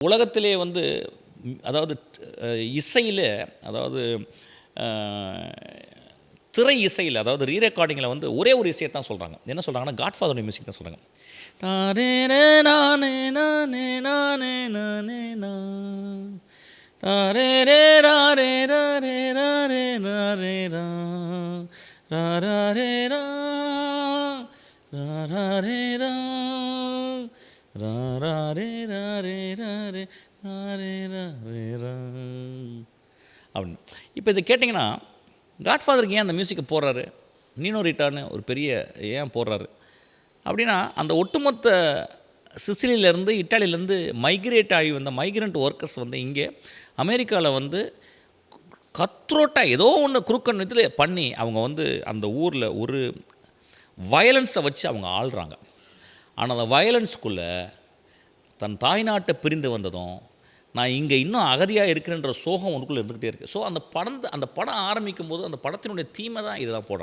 உலகத்திலே வந்து அதாவது இசையில அதாவது அ திரை இசையில அதாவது ரெக்கார்டிங்கில வந்து ஒரே ஒரு இசைய தான் சொல்றாங்க. என்ன சொல்றாங்கன்னா, காட்ஃபாதருடைய மியூசிக் தான் சொல்றாங்க. தாரேரே நானே நானே நானே நானே நா. தாரேரே ராரே ராரே ராரே ராரே ரா. ராராரே ரா. ராராரே ரா. ராராரே ராரே ராரே ராரே ராரே ரா. அப்படின்னு. இப்போ இத கேட்டிங்கன்னா, காட்ஃபாதருக்கு ஏன் அந்த மியூசிக்க போடுறாரு? நீனோ ரிட்டான்னு ஒரு பெரிய ஏன் போடுறாரு? அப்படின்னா, அந்த ஒட்டுமொத்த சிசிலியிலேருந்து, இட்டாலியிலேருந்து மைக்ரேட் ஆகி வந்த மைக்ரண்ட் ஒர்க்கர்ஸ் வந்து இங்கே அமெரிக்கால வந்து கத்ரோட்டா ஏதோ ஒண்ணு குறுக்கன் இதில பண்ணி, அவங்க வந்து அந்த ஊர்ல ஒரு வயலன்ஸை வச்சு அவங்க ஆள்றாங்க. ஆனா, அந்த வயலன்ஸ்க்குள்ள தன் தாய்நாட்டை பிரிந்து வந்ததும், நான் இங்கே இன்னும் அகதியா இருக்கிறேன்ற சோகம் உனக்குள்ள இருந்துகிட்டே இருக்கு. ஸோ அந்த படம் ஆரம்பிக்கும்போது, அந்த படத்தினுடைய தீமை தான் இதெல்லாம் போடுறாங்க.